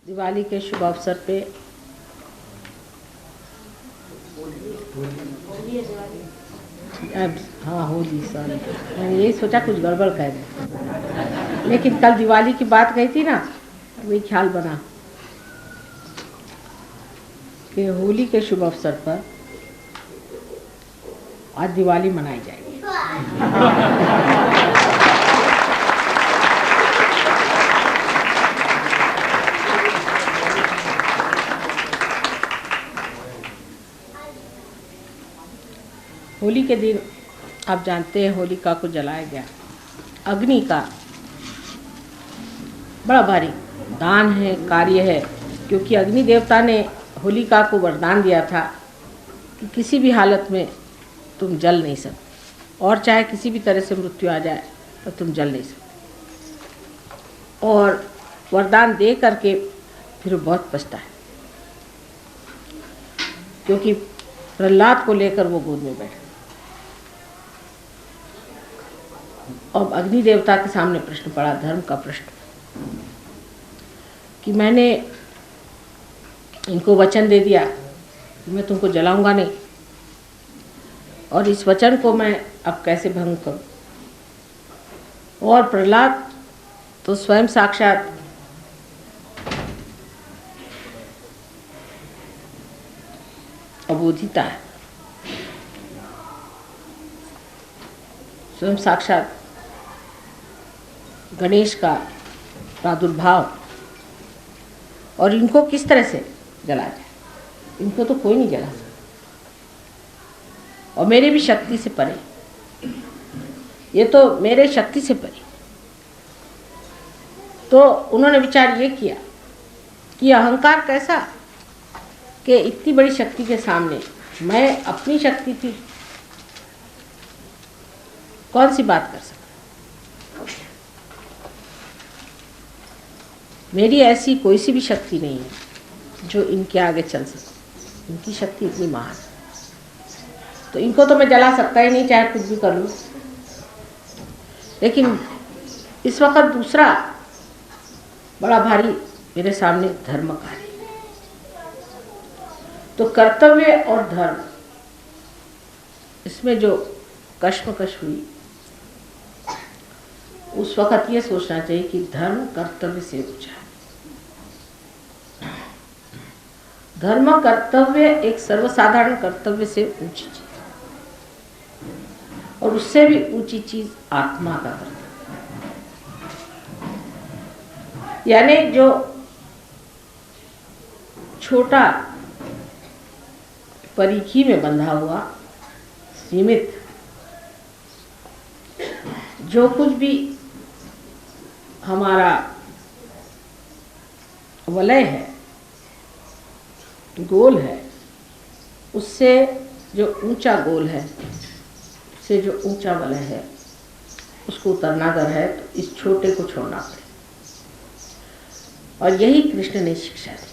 दिवाली के शुभ अवसर पे अब हाँ होली, सॉरी मैंने यही सोचा कुछ गड़बड़ कह दे, लेकिन कल दिवाली की बात कही थी ना, वही ख्याल बना कि होली के शुभ अवसर पर आज दिवाली मनाई जाएगी। होली के दिन आप जानते हैं होलिका को जलाया गया। अग्नि का बड़ा भारी दान है, कार्य है, क्योंकि अग्नि देवता ने होलिका को वरदान दिया था कि किसी भी हालत में तुम जल नहीं सकते, और चाहे किसी भी तरह से मृत्यु आ जाए तो तुम जल नहीं सकते। और वरदान दे करके फिर बहुत पछताया, क्योंकि प्रहलाद को लेकर वो गोद में बैठे। अब अग्नि देवता के सामने प्रश्न पड़ा, धर्म का प्रश्न, कि मैंने इनको वचन दे दिया कि मैं तुमको जलाऊंगा नहीं, और इस वचन को मैं अब कैसे भंग करूं। और प्रहलाद तो स्वयं साक्षात अबोधिता है, स्वयं साक्षात गणेश का प्रादुर्भाव, और इनको किस तरह से जला जाए, इनको तो कोई नहीं जला सकता, और मेरे भी शक्ति से परे, ये तो मेरे शक्ति से परे। तो उन्होंने विचार ये किया कि अहंकार कैसा कि इतनी बड़ी शक्ति के सामने मैं अपनी शक्ति की कौन सी बात कर सकता, मेरी ऐसी कोई सी भी शक्ति नहीं है जो इनके आगे चल सके, इनकी शक्ति इतनी महान है, तो इनको तो मैं जला सकता ही नहीं, चाहे कुछ भी कर लूँ। लेकिन इस वक्त दूसरा बड़ा भारी मेरे सामने धर्म कार्य, तो कर्तव्य और धर्म, इसमें जो कश्मकश हुई, उस वक्त ये सोचना चाहिए कि धर्म कर्तव्य से ऊंचा है। धर्म कर्तव्य एक सर्वसाधारण कर्तव्य से ऊंची चीज, और उससे भी ऊंची चीज आत्मा का कर्तव्य, यानी जो छोटा परिखी में बंधा हुआ सीमित जो कुछ भी हमारा वलय है, गोल है, उससे जो ऊंचा गोल है, उससे जो ऊंचा वलय है, उसको उतरना अगर है तो इस छोटे को छोड़ना पड़े। और यही कृष्ण ने शिक्षा दी।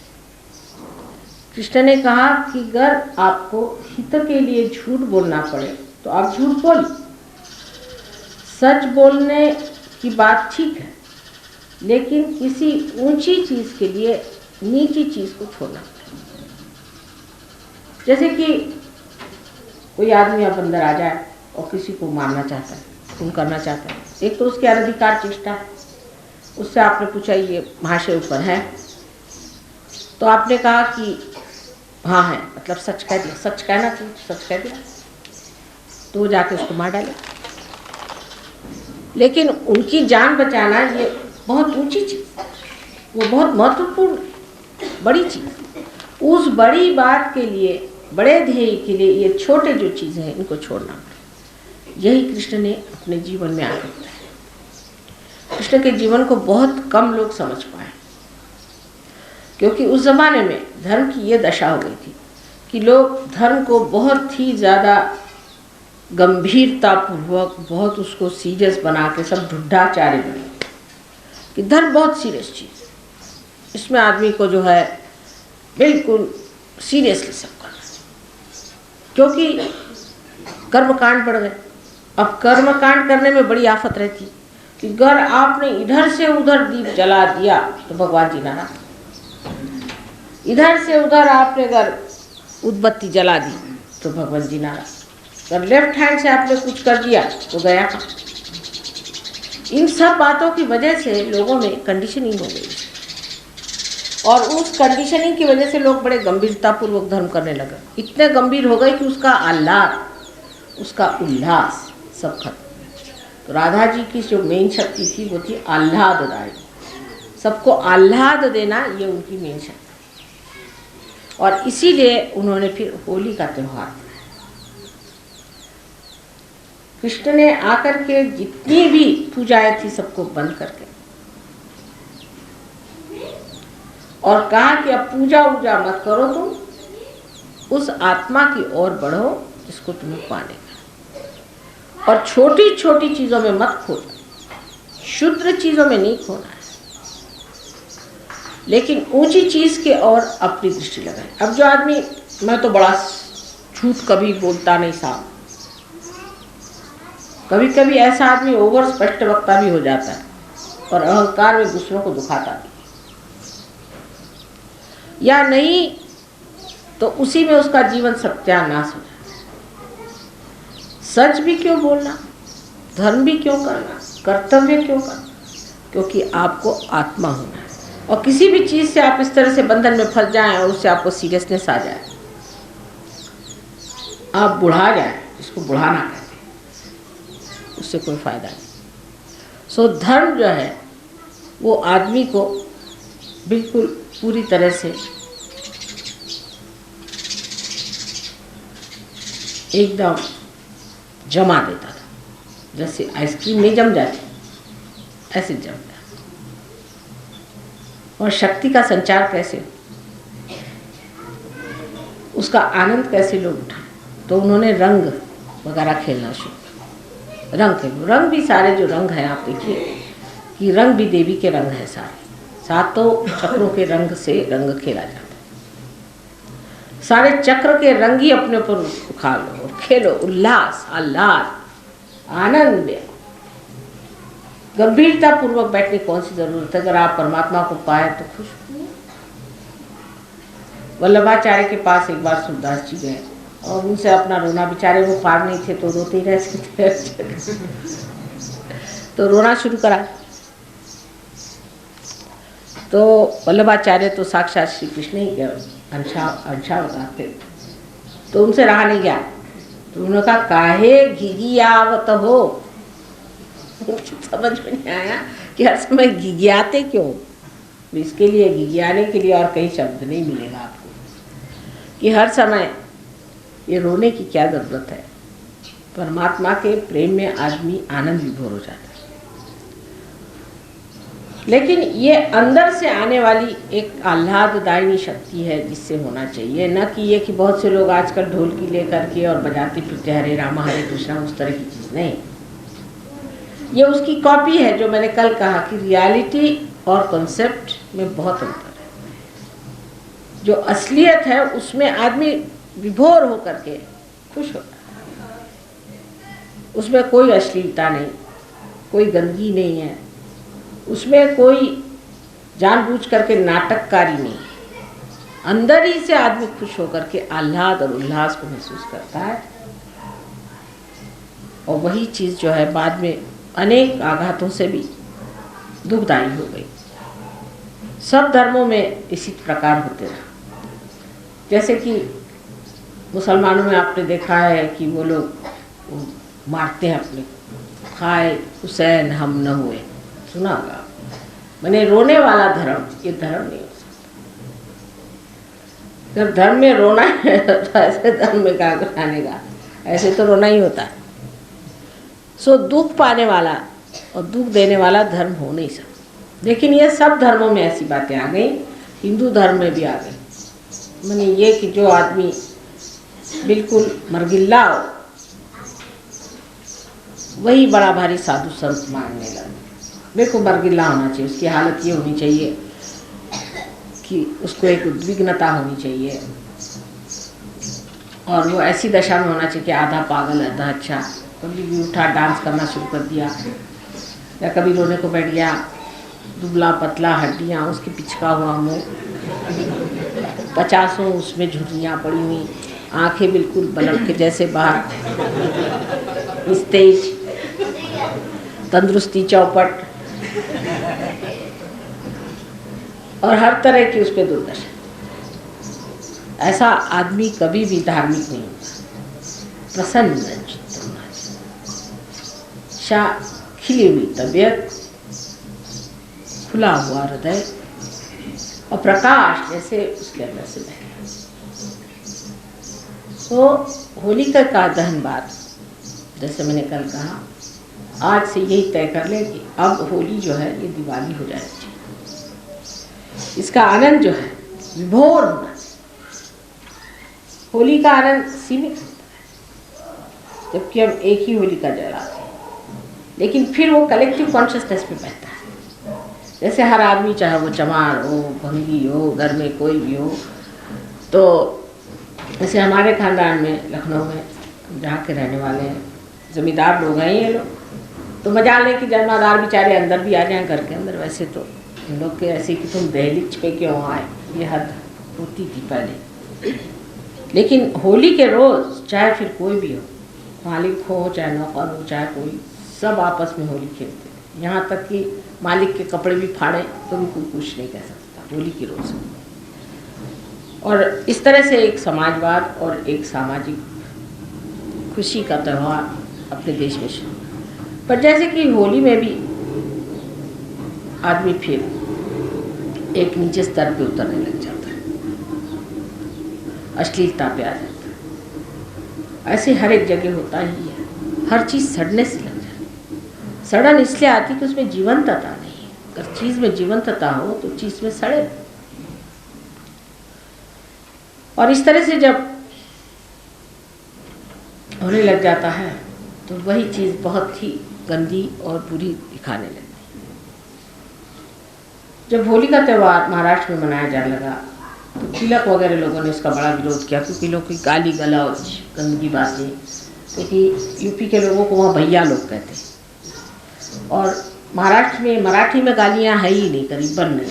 कृष्ण ने कहा कि अगर आपको हित के लिए झूठ बोलना पड़े तो आप झूठ बोलिए, सच बोलने की बात ठीक है, लेकिन किसी ऊंची चीज के लिए नीची चीज को छोड़ना पड़े। जैसे कि कोई आदमी अब अंदर आ जाए और किसी को मारना चाहता है, खून करना चाहता है, एक तो उसके अनधिकार चेष्टा है, उससे आपने पूछा ये महाशय ऊपर है, तो आपने कहा कि हाँ है, मतलब सच कह दिया, सच कहना चाहिए, सच कह दिया, तो वो जाके उसको मार डाले। लेकिन उनकी जान बचाना ये बहुत ऊंची चीज, वो बहुत महत्वपूर्ण बड़ी चीज, उस बड़ी बात के लिए, बड़े ध्येय के लिए ये छोटे जो चीजें हैं इनको छोड़ना पड़े। यही कृष्ण ने अपने जीवन में आगे बताया। कृष्ण के जीवन को बहुत कम लोग समझ पाए, क्योंकि उस जमाने में धर्म की ये दशा हो गई थी कि लोग धर्म को बहुत ही ज़्यादा गंभीरतापूर्वक, बहुत उसको सीरियस बना के सब ढुढाचार्य बने कि धर्म बहुत सीरियस चीज़, इसमें आदमी को जो है बिल्कुल सीरियसली सब करना, क्योंकि कर्मकांड बढ़ गए। अब कर्मकांड करने में बड़ी आफत रहती कि अगर आपने इधर से उधर दीप जला दिया तो भगवान जी नाराज, इधर से उधर आपने अगर उदबत्ती जला दी तो भगवान जी नाराज, अगर लेफ्ट हैंड से आपने कुछ कर दिया तो गया। इन सब बातों की वजह से लोगों में कंडीशनिंग हो गई और उस कंडीशनिंग की वजह से लोग बड़े गंभीरतापूर्वक धर्म करने लगे। इतने गंभीर हो गए कि उसका आह्लाद, उसका उल्लास सब खत्म। तो राधा जी की जो मेन शक्ति थी वो थी आह्लाददायी, सबको आह्लाद देना, ये उनकी मेन शक्ति। और इसीलिए उन्होंने फिर होली का त्यौहार बनाया। कृष्ण ने आकर के जितनी भी पूजाएं थी सबको बंद करके और कहा कि अब पूजा वूजा मत करो, तुम उस आत्मा की ओर बढ़ो जिसको तुम्हें पाने का। और छोटी छोटी चीजों में मत खोना, शुद्र चीजों में नहीं खोना है, लेकिन ऊंची चीज के ओर अपनी दृष्टि लगाए। अब जो आदमी, मैं तो बड़ा झूठ कभी बोलता नहीं साहब, कभी कभी ऐसा आदमी ओवर स्पष्ट वक्ता भी हो जाता है और अहंकार में दूसरों को दुखाता भी, या नहीं तो उसी में उसका जीवन सत्यानाश हो जाता है। सच भी क्यों बोलना, धर्म भी क्यों करना, कर्तव्य क्यों करना, क्योंकि आपको आत्मा होना है। और किसी भी चीज से आप इस तरह से बंधन में फंस जाएं और उससे आपको सीरियसनेस आ जाए, आप बुढ़ा जाए, जिसको बुढ़ाना कहते हैं, उससे कोई फायदा नहीं। सो धर्म जो है वो आदमी को बिल्कुल पूरी तरह से एकदम जमा देता था, जैसे आइसक्रीम नहीं जम जाती ऐसे जम जाता। और शक्ति का संचार कैसे, उसका आनंद कैसे लोग उठाए, तो उन्होंने रंग वगैरह खेलना शुरू किया। रंग खेलो, रंग भी सारे जो रंग हैं आप देखिए कि रंग भी देवी के रंग है, सारे सातों चक्रों के रंग से रंग खेला जाता है। सारे चक्र के रंग ही अपने ऊपर उखाड़ लो और खेलो, उल्लास, आह्लाद, आनंद। गंभीरता पूर्वक बैठने कौन सी जरूरत है, अगर आप परमात्मा को पाए तो खुश। वल्लभाचार्य के पास एक बार सूरदास जी गए और उनसे अपना रोना, बेचारे वो पार नहीं थे तो रोते ही रहते थे तो रोना शुरू करा। तो वल्लभाचार्य तो साक्षात श्री कृष्ण ही अंशा बताते, तो उनसे रहा नहीं गया। तो उन्होंने कहा, काहे घिघियावत हो। समझ में नहीं आया कि हर समय घिघियाते क्यों। इसके लिए, घिघियाने के लिए और कहीं शब्द नहीं मिलेगा आपको, कि हर समय ये रोने की क्या जरूरत है। परमात्मा के प्रेम में आदमी आनंद विभोर हो जाता है। लेकिन ये अंदर से आने वाली एक आह्लाददायिनी शक्ति है जिससे होना चाहिए, न कि ये कि बहुत से लोग आजकल ढोलकी लेकर के और बजाते फिरते हरे रामा हरे कृष्णा, उस तरह की चीज़ नहीं। ये उसकी कॉपी है, जो मैंने कल कहा कि रियलिटी और कॉन्सेप्ट में बहुत अंतर है। जो असलियत है उसमें आदमी विभोर होकर के खुश होता है, उसमें कोई अश्लीलता नहीं, कोई गंदगी नहीं है, उसमें कोई जानबूझ करके नाटककारी नहीं। अंदर ही से आदमी खुश होकर के आह्लाद और उल्लास को महसूस करता है। और वही चीज़ जो है बाद में अनेक आघातों से भी दुखदायी हो गई। सब धर्मों में इसी प्रकार होते रहा। जैसे कि मुसलमानों में आपने देखा है कि वो लोग मारते हैं अपने, खाए हुसैन हम न हुए, सुना होगा। मैंने रोने वाला धर्म, ये धर्म नहीं हो सकता। जब धर्म में रोना है तो ऐसे धर्म में क्या आने का, ऐसे तो रोना ही होता है। सो दुख पाने वाला और दुख देने वाला धर्म हो नहीं सकता। लेकिन ये सब धर्मों में ऐसी बातें आ गई, हिंदू धर्म में भी आ गई। मैंने ये कि जो आदमी बिल्कुल मरगिल्ला हो वही बड़ा भारी साधु संत मानने लगे। बिल्कुल मरगिल्ला होना चाहिए, उसकी हालत ये होनी चाहिए कि उसको एक उद्विग्नता होनी चाहिए और वो ऐसी दशा में होना चाहिए कि आधा पागल आधा अच्छा। कभी भी उठा डांस करना शुरू कर दिया या कभी रोने को बैठ गया, दुबला पतला हड्डियाँ, उसकी पिचका हुआ मुँह, 50 उसमें झुर्रियाँ पड़ी हुई, आंखें बिल्कुल बल्ब के जैसे बाहर, निस्तेज, तंदुरुस्ती चौपट, और हर तरह की उस पर दुर्दशा। ऐसा आदमी कभी भी धार्मिक नहीं होगा। प्रसन्न चित्त, खिली हुई तबीयत, खुला हुआ हृदय और प्रकाश जैसे उसके अंदर से बह रहा। तो होलिका का दहन बाद, जैसे मैंने कल कहा, आज से यही तय कर ले कि अब होली जो है ये दिवाली हो जानी चाहिए। इसका आनंद जो है विभोर होना चाहिए। होली का आनंद सीमित होता है, जबकि हम एक ही होलिका जलाते हैं, लेकिन फिर वो कलेक्टिव कॉन्शियसनेस में बहता है। जैसे हर आदमी, चाहे वो चमार हो, भंगी हो, घर में कोई भी हो, तो जैसे हमारे खानदान में लखनऊ में जहाँ के रहने वाले हैं, जमींदार लोग हैं ये लोग, तो मजा लें कि जमादार बेचारे अंदर भी आ जाएं घर के अंदर। वैसे तो इन लोग के ऐसे कि तुम दहलीज पे क्यों आए, ये हद होती थी पहले। लेकिन होली के रोज़ चाहे फिर कोई भी हो, मालिक हो चाहे नौकर हो चाहे कोई, सब आपस में होली खेलते थे। यहाँ तक कि मालिक के कपड़े भी फाड़े तो भी कोई कुछ नहीं कह सकता होली के रोज़। और इस तरह से एक समाजवाद और एक सामाजिक खुशी का त्यौहार अपने देश में शुरू। पर जैसे कि होली में भी आदमी फिर एक नीचे स्तर पे उतरने लग जाता है, अश्लीलता पे आ जाता है। ऐसे हर एक जगह होता ही है, हर चीज़ सड़ने से लग जाती है। सड़न इसलिए आती कि उसमें जीवंतता नहीं है। अगर चीज़ में जीवंतता हो तो चीज़ में सड़े। और इस तरह से जब होने लग जाता है तो वही चीज़ बहुत ही गंदी और बुरी दिखाने लगती है। जब होली का त्यौहार महाराष्ट्र में मनाया जाने लगा तो तिलक वगैरह लोगों ने इसका बड़ा विरोध किया, क्योंकि लोग की गाली गलौज, गंदगी बातें, क्योंकि यूपी के लोगों को वहाँ भैया लोग कहते हैं, और महाराष्ट्र में मराठी में गालियाँ है ही नहीं, करीबन नहीं।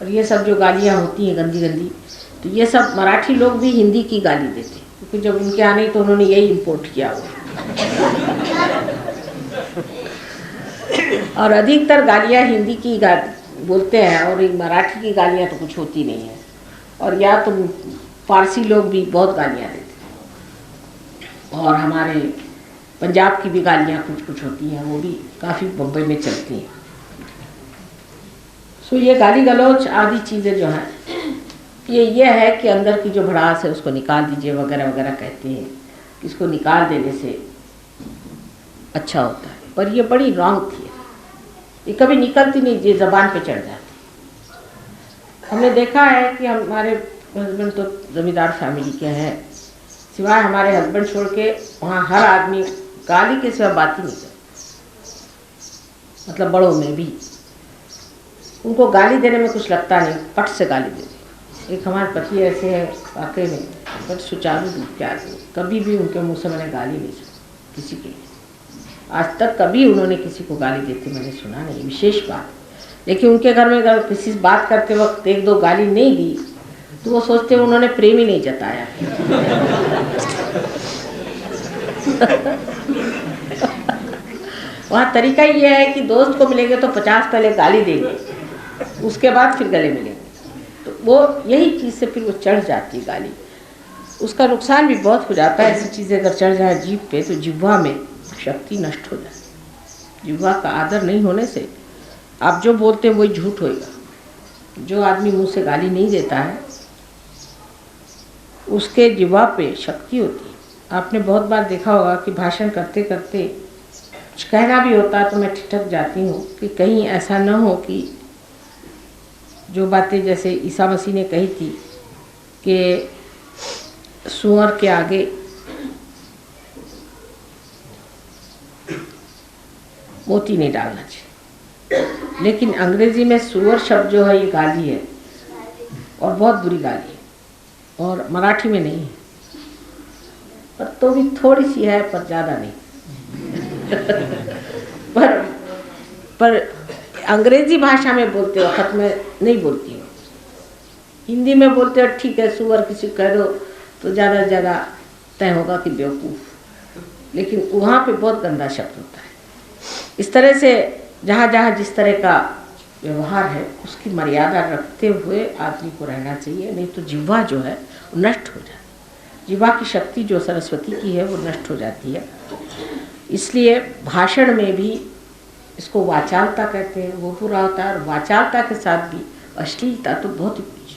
और ये सब जो गालियाँ होती हैं गंदी गंदी, तो ये सब मराठी लोग भी हिंदी की गाली देते, क्योंकि जब उनके आने तो उन्होंने यही इम्पोर्ट किया हुआ। और अधिकतर गालियाँ हिंदी की बोलते हैं, और मराठी की गालियाँ तो कुछ होती नहीं है। और या तो फारसी लोग भी बहुत गालियाँ देते हैं, और हमारे पंजाब की भी गालियाँ कुछ कुछ होती हैं, वो भी काफ़ी बम्बई में चलती हैं। सो ये गाली गलौच आदि चीज़ें जो हैं, ये है कि अंदर की जो भड़ास है उसको निकाल दीजिए वगैरह वगैरह कहते हैं। इसको निकाल देने से अच्छा होता है, पर ये बड़ी रॉन्ग थी। ये कभी निकलती नहीं, ये ज़बान पे चढ़ जाती। हमने देखा है कि हमारे हस्बैंड तो ज़मींदार फैमिली के हैं, सिवाय हमारे हस्बैंड छोड़ के वहाँ हर आदमी गाली के सिवा बात ही नहीं करता। मतलब बड़ों में भी उनको गाली देने में कुछ लगता नहीं, पट से गाली देते। एक हमारे पति ऐसे हैं वाकई में, बट सुचारू रूप के आदमी, कभी भी उनके मुँह से मैंने गाली नहीं सुनी किसी के लिए। आज तक कभी उन्होंने किसी को गाली देते मैंने सुना नहीं, विशेष बात। लेकिन उनके घर में अगर किसी से बात करते वक्त एक दो गाली नहीं दी तो वो सोचते उन्होंने प्रेम ही नहीं जताया। वहाँ तरीका ये है कि दोस्त को मिलेंगे तो 50 पहले गाली देंगे, उसके बाद फिर गले मिलेंगे। तो वो यही चीज़ से फिर वो चढ़ जाती है गाली। उसका नुकसान भी बहुत हो जाता है। ऐसी चीज़ें अगर चढ़ जाए जीभ पे तो जिह्वा में शक्ति नष्ट हो जाती। जिह्वा का आदर नहीं होने से आप जो बोलते हैं वही झूठ होएगा। जो आदमी मुंह से गाली नहीं देता है उसके जिह्वा पे शक्ति होती है। आपने बहुत बार देखा होगा कि भाषण करते करते कुछ कहना भी होता है तो मैं ठिठक जाती हूँ कि कहीं ऐसा न हो कि जो बातें जैसे ईसा मसीह ने कही थी कि सुअर के आगे मोती नहीं डालना चाहिए। लेकिन अंग्रेजी में सुअर शब्द जो है ये गाली है और बहुत बुरी गाली है, और मराठी में नहीं है, पर तो भी थोड़ी सी है, पर ज़्यादा नहीं। पर अंग्रेजी भाषा में बोलते वक्त मैं नहीं बोलती हूँ। हिंदी में बोलते हैं ठीक है, सुअर किसी कह दो तो ज़्यादा से ज़्यादा तय होगा कि बेवकूफ़, लेकिन वहाँ पे बहुत गंदा शब्द होता है। इस तरह से जहाँ जहाँ जिस तरह का व्यवहार है उसकी मर्यादा रखते हुए आदमी को रहना चाहिए, नहीं तो जिह्वा जो है वो नष्ट हो जाती है। जिह्वा की शक्ति जो सरस्वती की है वो नष्ट हो जाती है। इसलिए भाषण में भी इसको वाचालता कहते हैं, वो पूरा होता है। और वाचालता के साथ भी अश्लीलता तो बहुत ही कुछ।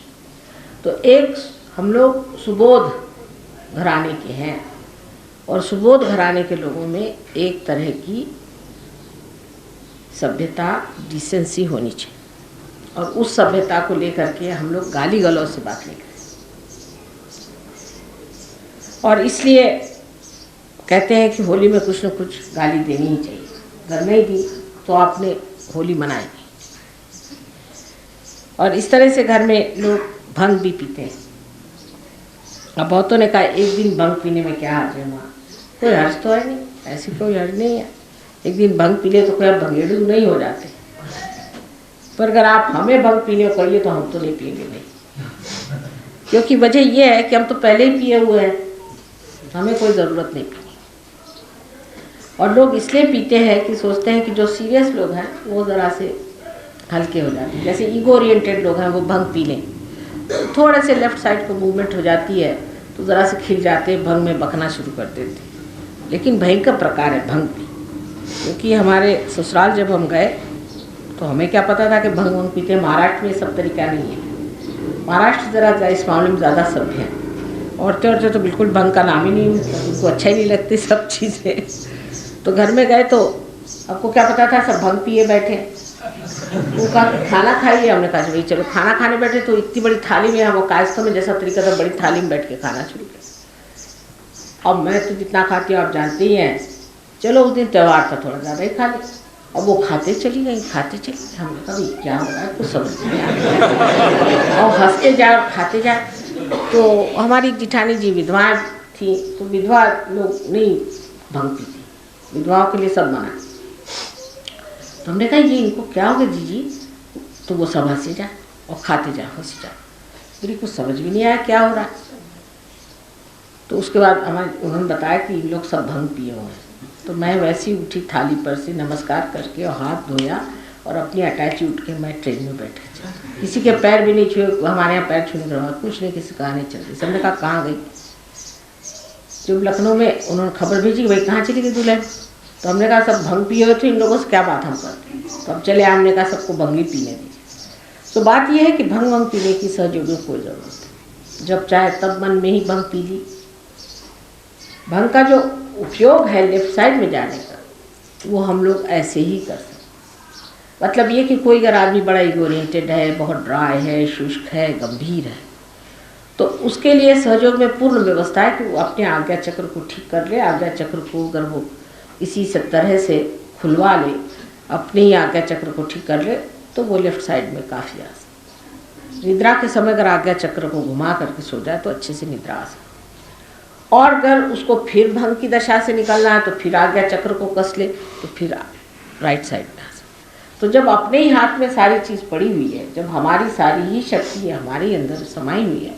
तो एक हम लोग सुबोध घराने के हैं, और सुबोध घराने के लोगों में एक तरह की सभ्यता, डिसेंसी होनी चाहिए, और उस सभ्यता को लेकर के हम लोग गाली गलौज से बात नहीं करें। और इसलिए कहते हैं कि होली में कुछ न कुछ गाली देनी ही चाहिए। अगर नहीं दी तो आपने होली मनाई नहीं। और इस तरह से घर में लोग भंग भी पीते हैं। अब बहुतों ने कहा एक दिन भंग पीने में क्या हर्ज है माँ, कोई हर्ज तो है नहीं, ऐसी कोई हर्ज नहीं है। एक दिन भंग पी ले तो कोई आप भंगेड़ू नहीं हो जाते। पर अगर आप हमें भंग पीने को कहिए तो हम तो नहीं पिएंगे नहीं, क्योंकि वजह यह है कि हम तो पहले ही पिए हुए हैं, हमें कोई ज़रूरत नहीं पीने। और लोग इसलिए पीते हैं कि सोचते हैं कि जो सीरियस लोग हैं वो ज़रा से हल्के हो जाते हैं। जैसे ईगो ओरिएंटेड लोग हैं वो भंग पी लें, थोड़े से लेफ़्ट साइड को मूवमेंट हो जाती है तो ज़रा से खिल जाते हैं, भंग में बकना शुरू कर देते हैं। लेकिन भयंकर प्रकार है भंग भी, क्योंकि हमारे ससुराल जब हम गए तो हमें क्या पता था कि भंग वंग पीते। महाराष्ट्र में सब तरीका नहीं है। महाराष्ट्र ज़रा इस मामले में ज़्यादा सभ्य है। औरतें तो बिल्कुल भंग का नाम ही नहीं, उनको अच्छा ही नहीं लगती सब चीज़ें। तो घर में गए तो आपको क्या पता था, सब भंग पिए बैठे। वो कहा खाना खाइए, हमने कहा भाई चलो खाना खाने बैठे। तो इतनी बड़ी थाली में, हम कायस्तों में जैसा तरीका था, बड़ी थाली में बैठ के खाना शुरू किया। अब मैं तो जितना खाती हूँ आप जानते ही हैं। चलो उस दिन त्यौहार था, थोड़ा ज़्यादा ही खा लिया। अब वो खाते चली गई, खाते चली गई। हमने कहा भाई क्या हो रहा है, कुछ समझ नहीं आ रहा। और हंसते जाए और खाते जाए। तो हमारी जिठानी जी विधवाएँ थी, तो विधवा लोग नहीं भंग पीती, विधवाओं के लिए सब मना। तो हमने कहा ये इनको क्या हो गया जीजी, तो वो सब हंसे जाए और खाते जाए, हंस जाए। मेरी कुछ समझ भी नहीं आया क्या हो रहा है। तो उसके बाद उन्होंने बताया कि इन लोग सब भंग पिए हुए हैं। तो मैं वैसे ही उठी थाली पर से, नमस्कार करके और हाथ धोया और अपनी अटैची उठ के मैं ट्रेन में बैठे। किसी के पैर भी नहीं छुए, हमारे यहाँ पैर छूने का कुछ नहीं, किसी कहा नहीं चलती। सबने कहा कहाँ गई। जब लखनऊ में उन्होंने खबर भेजी कि भाई कहाँ चली गई दुल्हन, तो हमने कहा सब भंग पिए हुए थे, इन लोगों से क्या बात हम करते। तो अब चले, हमने कहा सबको भंग ही पीने दीजिए। तो बात यह है कि भंग वंग पीने की सहयोग में कोई ज़रूरत है। जब चाहे तब मन में ही भंग पी ली। भंग का जो उपयोग है लेफ्ट साइड में जाने का, वो हम लोग ऐसे ही कर सकते। मतलब ये कि कोई अगर आदमी बड़ा ईगो ओरिएंटेड है, बहुत ड्राई है, शुष्क है, गंभीर है, तो उसके लिए सहयोग में पूर्ण व्यवस्था है कि वो अपने आज्ञा चक्र को ठीक कर ले। आज्ञा चक्र को अगर वो इसी से तरह से खुलवा ले, अपने ही आज्ञा चक्र को ठीक कर ले, तो वो लेफ्ट साइड में काफ़ी आ सकती। निद्रा के समय अगर आज्ञा चक्र को घुमा करके सो जाए तो अच्छे से निद्रा आ सकती। और अगर उसको फिर भंग की दशा से निकलना है तो फिर आज्ञा चक्र को कस ले तो फिर राइट साइड में आ सकते। तो जब अपने ही हाथ में सारी चीज़ पड़ी हुई है, जब हमारी सारी ही शक्ति हमारे अंदर समाई हुई है,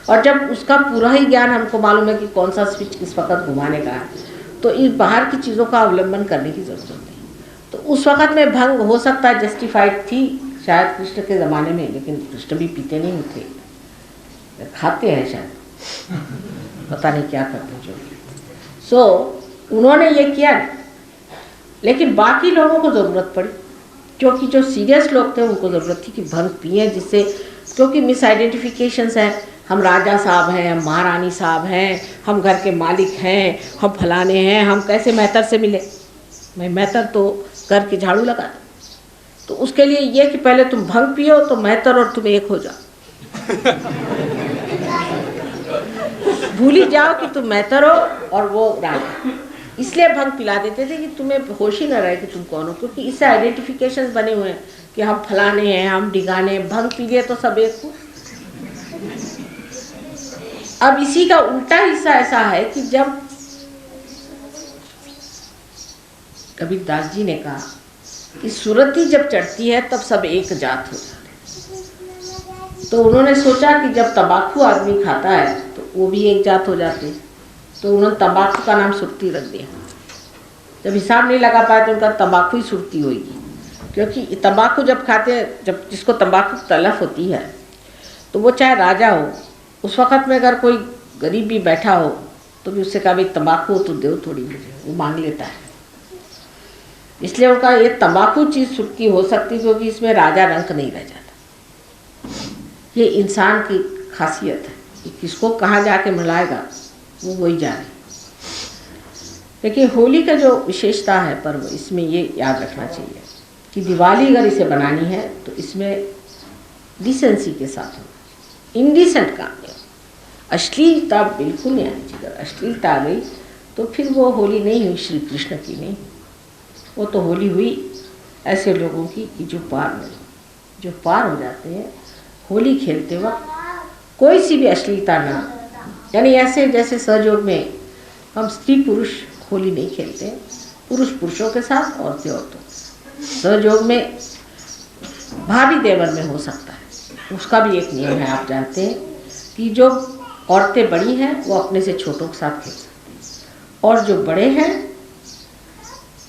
और जब उसका पूरा ही ज्ञान हमको मालूम है कि कौन सा स्विच किस वक्त घुमाने का है, तो इस बाहर की चीज़ों का अवलंबन करने की ज़रूरत नहीं। तो उस वक़्त में भंग हो सकता है जस्टिफाइड थी शायद कृष्ण के ज़माने में, लेकिन कृष्ण भी पीते नहीं थे, खाते हैं शायद, पता नहीं क्या करते जो। उन्होंने ये किया, लेकिन बाकी लोगों को ज़रूरत पड़ी, क्योंकि जो सीरियस लोग थे उनको ज़रूरत थी कि भंग पिए, जिससे क्योंकि मिस आइडेंटिफिकेशंस हैं, हम राजा साहब हैं, हम महारानी साहब हैं, हम घर के मालिक हैं, हम फलाने हैं, हम कैसे मेहतर से मिले। मैं मेहतर तो करके झाड़ू लगा दूँ। तो उसके लिए ये कि पहले तुम भंग पियो तो मेहतर और तुम एक हो जाओ। भूल ही जाओ कि तुम मेहतर हो और वो राजा। इसलिए भंग पिला देते थे कि तुम्हें होश ही न रहे कि तुम कौन हो, क्योंकि इससे आइडेंटिफिकेशंस बने हुए हैं कि हम फलाने हैं, हम ढिगाने। भंग पी लिए तो सब एक हो। अब इसी का उल्टा हिस्सा ऐसा है कि जब कबीरदास जी ने कहा कि सुरती जब चढ़ती है तब सब एक जात हो जाते हैं। तो उन्होंने सोचा कि जब तंबाकू आदमी खाता है तो वो भी एक जात हो जाते हैं, तो उन्होंने तंबाकू का नाम सुरती रख दिया। जब हिसाब नहीं लगा पाए तो उनका तंबाकू ही सुरती होगी, क्योंकि तंबाकू जब खाते हैं, जब जिसको तंबाकू की तलफ होती है तो वो चाहे राजा हो, उस वक़्त में अगर कोई गरीब भी बैठा हो तो भी उससे कहा भाई तंबाकू हो तो दो थोड़ी मुझे, वो मांग लेता है। इसलिए उनका ये तंबाकू चीज़ सुर्खी हो सकती क्योंकि इसमें राजा रंक नहीं रह जाता। ये इंसान की खासियत है कि किसको कहाँ जाके मिलाएगा वो वही जाने। लेकिन होली का जो विशेषता है पर्व, इसमें ये याद रखना चाहिए कि दिवाली अगर इसे बनानी है तो इसमें डिसेंसी के साथ होना, इनडिसेंट काम नहीं, अश्लीलता बिल्कुल नहीं आनी चाहिए। अगर अश्लीलता आ गई तो फिर वो होली नहीं हुई, श्री कृष्ण की नहीं, वो तो होली हुई ऐसे लोगों की कि जो पार हो जाते हैं होली खेलते वक्त कोई सी भी अश्लीलता ना, यानी ऐसे जैसे सहयोग में हम स्त्री पुरुष होली नहीं खेलते, पुरुष पुरुषों के साथ, औरतें औरतों के साथ। सहयोग में भाभी देवर में हो सकता है, उसका भी एक नियम है। आप जानते हैं कि जो औरतें बड़ी हैं वो अपने से छोटों के साथ खेल सकती हैं, और जो बड़े हैं,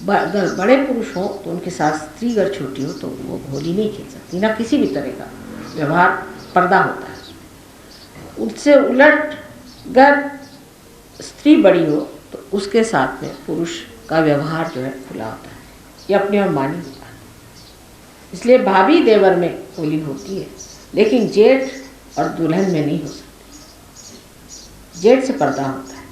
अगर बड़े पुरुष हों तो उनके साथ स्त्री अगर छोटी हो तो वो होली नहीं खेल सकती, ना किसी भी तरह का व्यवहार, पर्दा होता है उसमें। उससे उलट अगर स्त्री बड़ी हो तो उसके साथ में पुरुष का व्यवहार जो है खुला होता है, ये अपने और मानी होता है। इसलिए भाभी देवर में होली होती है, लेकिन जेठ और दुल्हन में नहीं हो सकती। जेठ से पर्दा होता है,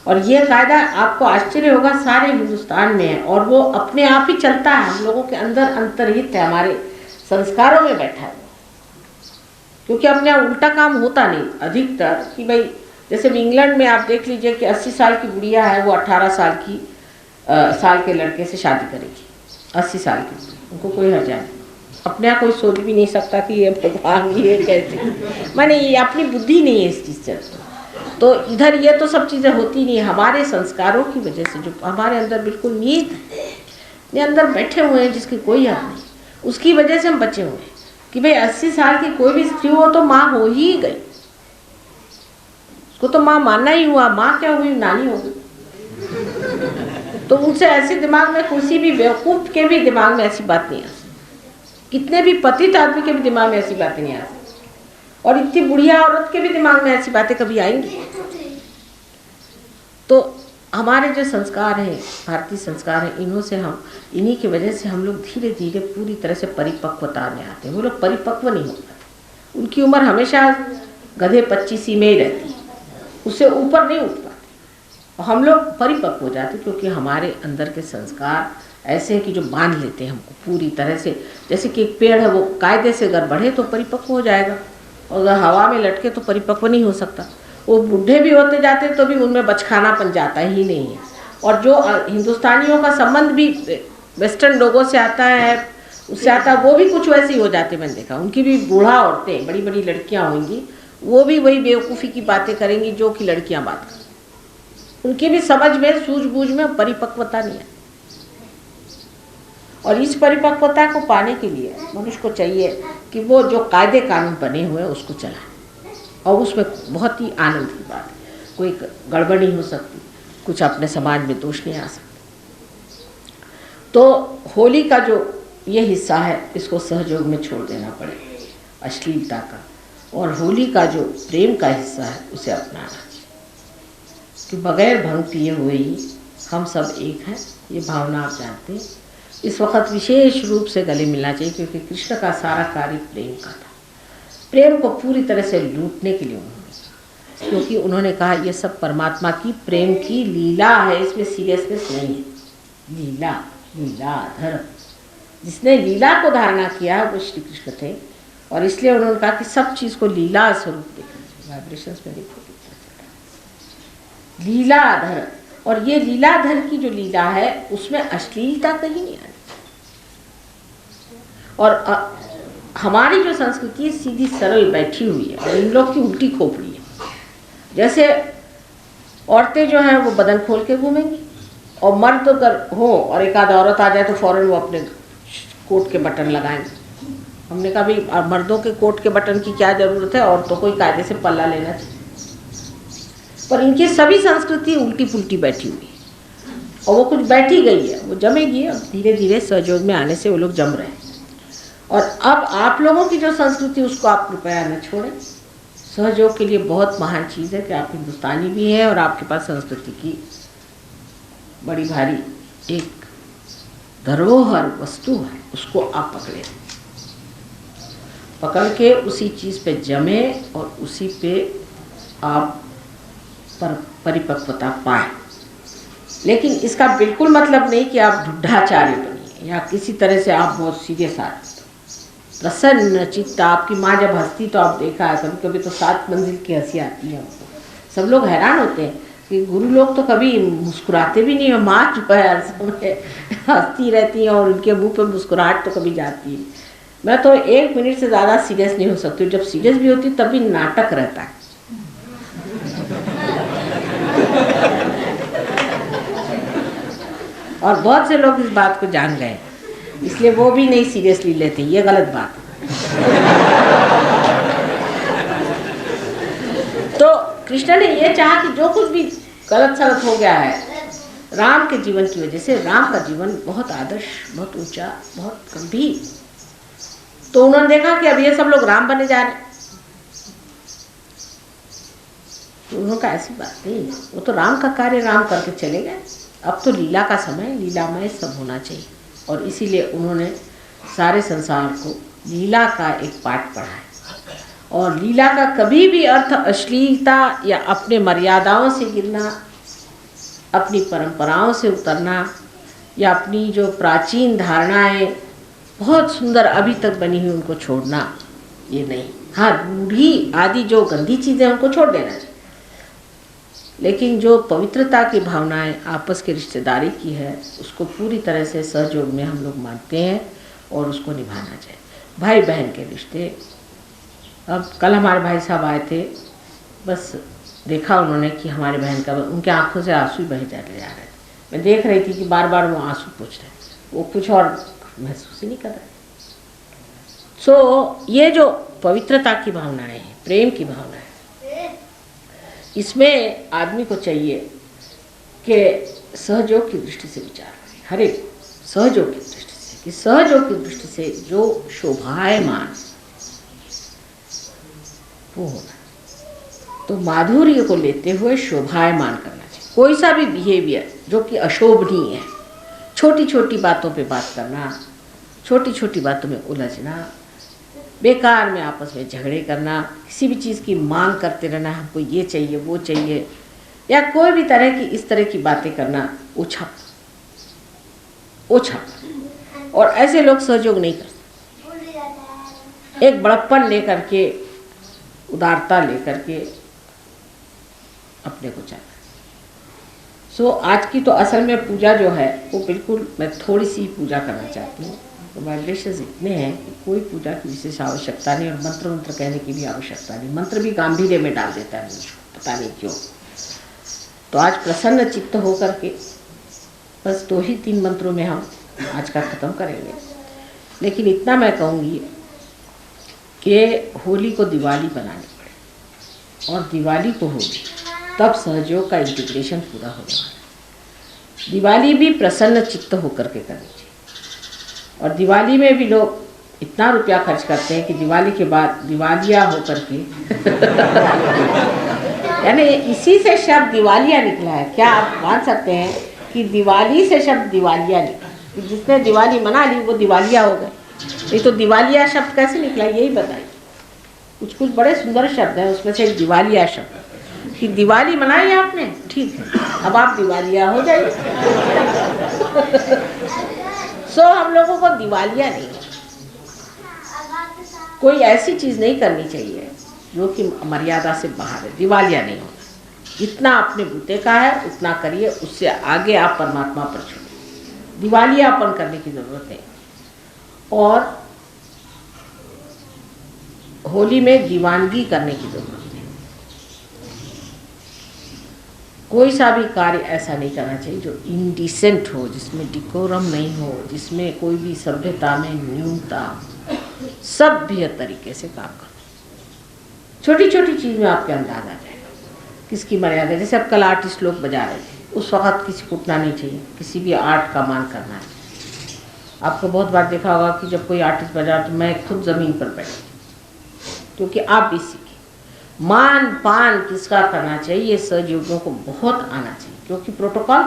और ये कायदा आपको आश्चर्य होगा सारे हिंदुस्तान में है, और वो अपने आप ही चलता है, हम लोगों के अंदर अंतर्हित है, हमारे संस्कारों में बैठा है। क्योंकि अपने यहाँ उल्टा काम होता नहीं अधिकतर, कि भाई जैसे इंग्लैंड में आप देख लीजिए कि 80 साल की बुढ़िया है वो 18 साल के लड़के से शादी करेगी, 80 साल की, उनको कोई हर्जा नहीं। अपने यहाँ कोई सोच भी नहीं सकता कि ये भगवान ये कैसे, माने ये अपनी बुद्धि नहीं है इस चीज़ से। तो इधर ये तो सब चीज़ें होती नहीं है, हमारे संस्कारों की वजह से जो हमारे अंदर बिल्कुल नीत है, अंदर बैठे हुए हैं जिसकी कोई हद नहीं, उसकी वजह से हम बचे हुए हैं कि भाई 80 साल की कोई भी स्त्री हो तो माँ हो ही गई, उसको तो माँ मानना ही हुआ, माँ क्या हुई, नानी हो गई। तो उनसे ऐसे दिमाग में, किसी भी बेवकूफ़ के भी दिमाग में ऐसी बात नहीं आ सकती, कितने भी पतित आदमी के भी दिमाग में ऐसी बातें नहीं आ सकती, और इतनी बुढ़िया औरत के भी दिमाग में ऐसी बातें कभी आएंगी। तो हमारे जो संस्कार हैं, भारतीय संस्कार हैं, इन्हीं की वजह से हम लोग धीरे धीरे पूरी तरह से परिपक्वता में आते हैं। वो लोग परिपक्व नहीं हो पाते, उनकी उम्र हमेशा गधे 25 में ही रहती है, उससे ऊपर नहीं उठ पाते। हम लोग परिपक्व हो जाते क्योंकि हमारे अंदर के संस्कार ऐसे हैं कि जो बांध लेते हैं हमको पूरी तरह से। जैसे कि एक पेड़ है, वो कायदे से अगर बढ़े तो परिपक्व हो जाएगा, और अगर हवा में लटके तो परिपक्व नहीं हो सकता। वो बूढ़े भी होते जाते तो भी उनमें बचखानापन जाता ही नहीं है। और जो हिंदुस्तानियों का संबंध भी वेस्टर्न लोगों से आता है, उससे आता है, वो भी कुछ वैसे ही हो जाते। मैंने देखा उनकी भी बूढ़ा औरतें, बड़ी बड़ी लड़कियां होंगी, वो भी वही बेवकूफ़ी की बातें करेंगी जो कि लड़कियां बात करें। उनकी भी समझ में, सूझबूझ में परिपक्वता नहीं है। और इस परिपक्वता को पाने के लिए मनुष्य को चाहिए कि वो जो कायदे कानून बने हुए हैं उसको चलाए, और उसमें बहुत ही आनंद की बात है, कोई गड़बड़ नहीं हो सकती, कुछ अपने समाज में दोष नहीं आ सकता। तो होली का जो ये हिस्सा है इसको सहयोग में छोड़ देना पड़ेगा, अश्लीलता का, और होली का जो प्रेम का हिस्सा है उसे अपनाना चाहिए कि बगैर भंग पिए हुए ही हम सब एक हैं, ये भावना आप जानते हैं। इस वक्त विशेष रूप से गले मिलना चाहिए क्योंकि कृष्ण का सारा कार्य प्रेम का था। प्रेम को पूरी तरह से लूटने के लिए उन्होंने, क्योंकि उन्होंने कहा ये सब परमात्मा की प्रेम की लीला है, इसमें सीरियसनेस नहीं है। लीलाधर, जिसने लीला को धारणा किया वो श्री कृष्ण थे, और इसलिए उन्होंने कहा कि सब चीज़ को लीला स्वरूप देखना चाहिए। वाइब्रेशंस में देखो लीलाधर, और ये लीलाधर की जो लीला है उसमें अश्लीलता कहीं नहीं आनी। और हमारी जो संस्कृति सीधी सरल बैठी हुई है, और इन लोग की उल्टी खोपड़ी है। जैसे औरतें जो हैं वो बदन खोल के घूमेंगी, और मर्द अगर हो और एक आध औरत आ जाए तो फौरन वो अपने कोट के बटन लगाएंगे, हमने कहा भाई मर्दों के कोट के बटन की क्या ज़रूरत है, औरतों को ही कायदे से पल्ला लेना चाहिए। पर इनकी सभी संस्कृति उल्टी पुल्टी बैठी हुई है और वो कुछ बैठी गई है, वो जमेगी और धीरे धीरे सहयोग में आने से वो लोग जम रहे हैं। और अब आप लोगों की जो संस्कृति उसको आप कृपया न छोड़ें। सहयोग के लिए बहुत महान चीज़ है कि आप हिंदुस्तानी भी हैं और आपके पास संस्कृति की बड़ी भारी एक धरोहर वस्तु है, उसको आप पकड़े, पकड़ के उसी चीज़ पे जमे और उसी पे आप परिपक्वता पाए। लेकिन इसका बिल्कुल मतलब नहीं कि आप ढूढ़ाचार्य बनिए या किसी तरह से आप बहुत सीरियस आदमी। प्रसन्न चित्त, आपकी माँ जब हंसती तो आप देखा है कभी कभी तो 7 मंजिल की हंसी आती है हमको। सब लोग हैरान होते हैं कि गुरु लोग तो कभी मुस्कुराते भी नहीं है, माँ जो है हर समय हंसती रहती है और उनके मुंह पे मुस्कुराहट तो कभी जाती है। मैं तो 1 मिनट से ज़्यादा सीरियस नहीं हो सकती हूँ, जब सीरियस भी होती तब भी नाटक रहता है। और बहुत से लोग इस बात को जान गए, इसलिए वो भी नहीं सीरियसली लेते, ये गलत बात है। तो कृष्ण ने ये चाहा कि जो कुछ भी गलत सलत हो गया है राम के जीवन की वजह से, राम का जीवन बहुत आदर्श, बहुत ऊंचा, बहुत गंभीर। तो उन्होंने देखा कि अब ये सब लोग राम बने जा रहे हैं। तो उन्होंने कहा ऐसी बात नहीं, वो तो राम का कार्य राम करके चले गए, अब तो लीला का समय, लीलामय सब होना चाहिए। और इसीलिए उन्होंने सारे संसार को लीला का एक पाठ पढ़ाया। और लीला का कभी भी अर्थ अश्लीलता या अपने मर्यादाओं से गिरना, अपनी परंपराओं से उतरना या अपनी जो प्राचीन धारणाएं बहुत सुंदर अभी तक बनी हुई उनको छोड़ना, ये नहीं। हाँ, रूढ़ी आदि जो गंदी चीज़ें उनको छोड़ देना चाहिए, लेकिन जो पवित्रता की भावनाएं आपस की रिश्तेदारी की है उसको पूरी तरह से सहयोग में हम लोग मानते हैं और उसको निभाना चाहिए। भाई बहन के रिश्ते, अब कल हमारे भाई साहब आए थे, बस देखा उन्होंने कि हमारे बहन का, उनके आंखों से आंसू बह जा रहे थे। मैं देख रही थी कि बार बार वो आंसू पूछ रहे, वो कुछ और महसूस ही नहीं कर रहे। सो ये जो पवित्रता की भावनाएं हैं, प्रेम की भावनाएं, इसमें आदमी को चाहिए कि सहयोग की दृष्टि से विचार करें, हर एक सहयोग की दृष्टि से, कि सहयोग की दृष्टि से जो शोभायमान वो होना, तो माधुर्य को लेते हुए शोभायमान करना चाहिए। कोई सा भी बिहेवियर जो कि अशोभनीय है, छोटी छोटी बातों पे बात करना, छोटी छोटी बातों में उलझना, बेकार में आपस में झगड़े करना, किसी भी चीज़ की मांग करते रहना, हमको ये चाहिए वो चाहिए, या कोई भी तरह की इस तरह की बातें करना, ओछा। और ऐसे लोग सहयोग नहीं करते। एक बड़प्पन लेकर के, उदारता लेकर के अपने को चाहता है। सो आज की तो असल में पूजा जो है वो बिल्कुल मैं थोड़ी सी पूजा करना चाहती हूँ। तो वाइब्रेशंस इतने हैं कि कोई पूजा की विशेष आवश्यकता नहीं, और मंत्र कहने की भी आवश्यकता नहीं। मंत्र भी गांधीर्य में डाल देता है मुझको, पता नहीं क्यों। तो आज प्रसन्न चित्त होकर के बस 2 ही 3 मंत्रों में हम आज का ख़त्म करेंगे। लेकिन इतना मैं कहूँगी कि होली को दिवाली बनानी पड़े, और दिवाली को होली, तब सहयोग का इंटीग्रेशन पूरा हो जाएगा। दिवाली भी प्रसन्न चित्त होकर के करनी चाहिए। और दिवाली में भी लोग इतना रुपया खर्च करते हैं कि दिवाली के बाद दिवालिया होकर के यानी इसी से शब्द दिवालिया निकला है। क्या आप मान सकते हैं कि दिवाली से शब्द दिवालिया निकला, कि जिसने दिवाली मना ली वो दिवालिया हो गए? नहीं तो दिवालिया शब्द कैसे निकला, यही बताइए। कुछ बड़े सुंदर शब्द हैं, उसमें से एक दिवालिया शब्द, कि दिवाली मनाई आपने, ठीक है, अब आप दिवालिया हो जाइए। सो हम लोगों को दिवालिया नहीं, कोई ऐसी चीज़ नहीं करनी चाहिए जो कि मर्यादा से बाहर है। दिवालिया नहीं होना, जितना अपने बूते का है उतना करिए, उससे आगे आप परमात्मा पर छोड़िए। दिवालियापन करने की ज़रूरत है। और होली में दीवानगी करने की ज़रूरत है। कोई सा भी कार्य ऐसा नहीं करना चाहिए जो इंडिसेंट हो, जिसमें डिकोरम नहीं हो, जिसमें कोई भी सभ्यता में न्यूनता सभ्य तरीके से काम करना। छोटी छोटी चीज़ में आपके अंदाज आ जाएगा किसकी मर्यादा। जैसे अब कल आर्टिस्ट लोग बजा रहे थे, उस वक्त किसी को उठना नहीं चाहिए, किसी भी आर्ट का मान करना है। आपको बहुत बार देखा होगा कि जब कोई आर्टिस्ट बजा तो मैं खुद ज़मीन पर बैठी, क्योंकि आप भी सीखें। मान पान किसका करना चाहिए, ये सहयोगियों को बहुत आना चाहिए, क्योंकि प्रोटोकॉल।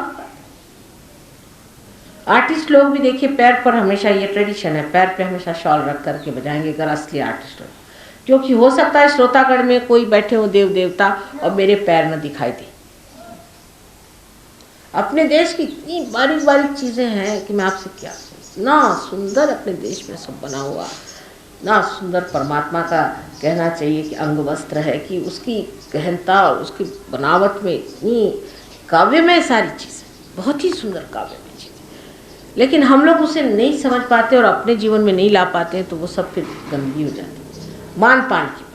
आर्टिस्ट लोग भी देखिए पैर पर हमेशा, ये ट्रेडिशन है, पैर पे हमेशा शॉल रख करके बजाएंगे अगर असली आर्टिस्ट हो, क्योंकि हो सकता है श्रोतागण में कोई बैठे हो देव देवता और मेरे पैर न दिखाई दे। अपने देश की इतनी बारीक बारीक चीज़ें हैं कि मैं आपसे क्या, ना सुंदर अपने देश में सब बना हुआ, ना सुंदर परमात्मा का कहना चाहिए कि अंग वस्त्र है, कि उसकी गहनता और उसकी बनावट में इतनी काव्य में सारी चीज़ें, बहुत ही सुंदर काव्य में चीज़ें, लेकिन हम लोग उसे नहीं समझ पाते और अपने जीवन में नहीं ला पाते हैं, तो वो सब फिर गंदगी हो जाती है। मान पान की बात।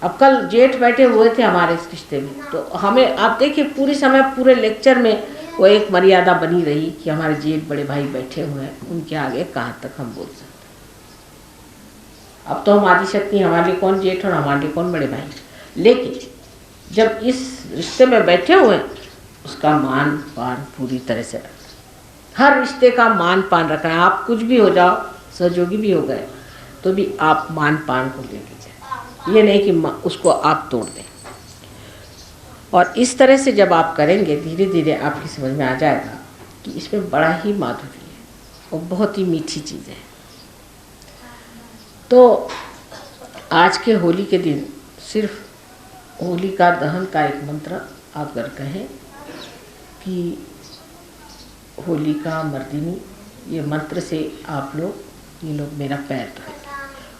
अब कल जेठ बैठे हुए थे हमारे इस रिश्ते में, तो हमें आप देखिए पूरी समय पूरे लेक्चर में वो एक मर्यादा बनी रही कि हमारे जेठ बड़े भाई बैठे हुए हैं, उनके आगे कहाँ तक हम बोल सकते। अब तो हम आदिशक्ति, हमारे लिए कौन जेठ और हमारे लिए कौन बड़े भाई, लेकिन जब इस रिश्ते में बैठे हुए हैं उसका मान पान पूरी तरह से रखना। हर रिश्ते का मान पान रखना है। आप कुछ भी हो जाओ, सहयोगी भी हो गए तो भी आप मान पान को लेके जाए, ये नहीं कि उसको आप तोड़ दें। और इस तरह से जब आप करेंगे धीरे धीरे आपकी समझ में आ जाएगा कि इसमें बड़ा ही माधुर्य है और बहुत ही मीठी चीज़ें हैं। तो आज के होली के दिन सिर्फ होली का दहन का एक मंत्र आप अगर कहें कि होली का मर्दिनी, ये मंत्र से आप लोग, ये लोग मेरा पैर धोएंगे।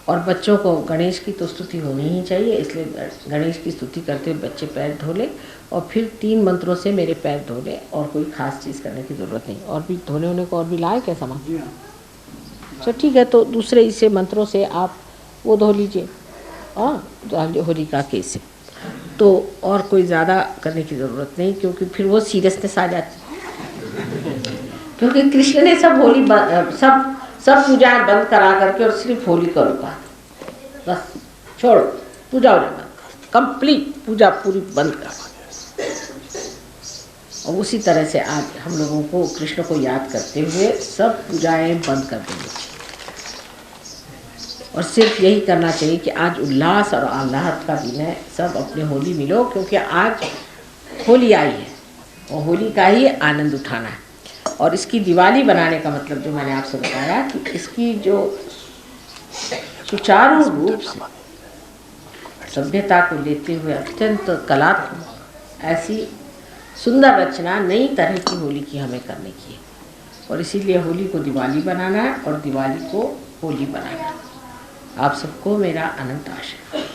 और बच्चों को गणेश की तो स्तुति होनी ही चाहिए, इसलिए गणेश की स्तुति करते हुए बच्चे पैर धो ले और फिर 3 मंत्रों से मेरे पैर धो ले, और कोई खास चीज़ करने की ज़रूरत नहीं। और भी धोने होने को और भी लाए क्या सामान? तो ठीक है, तो दूसरे इसे मंत्रों से आप वो धो लीजिए, होली का केस है तो और कोई ज़्यादा करने की ज़रूरत नहीं, क्योंकि फिर वो सीरियसनेस आ जाती है। क्योंकि कृष्ण ने सब होली सब पूजाएं बंद करा करके और सिर्फ होली का रुका, बस छोड़ो पूजा हो जाए, कंप्लीट पूजा पूरी बंद कर। और उसी तरह से आज हम लोगों को कृष्ण को याद करते हुए सब पूजाएं बंद कर देनी चाहिए और सिर्फ यही करना चाहिए कि आज उल्लास और आह्लाद का दिन है, सब अपने होली मिलो, क्योंकि आज होली आई है और होली का ही आनंद उठाना है। और इसकी दिवाली बनाने का मतलब जो मैंने आपसे बताया कि इसकी जो सुचारू रूप से सभ्यता को लेते हुए अत्यंत कलात्मक ऐसी सुंदर रचना नई तरह की होली की हमें करने की है। और इसीलिए होली को दिवाली बनाना है और दिवाली को होली बनाना है। आप सबको मेरा अनंत आशीर्वाद।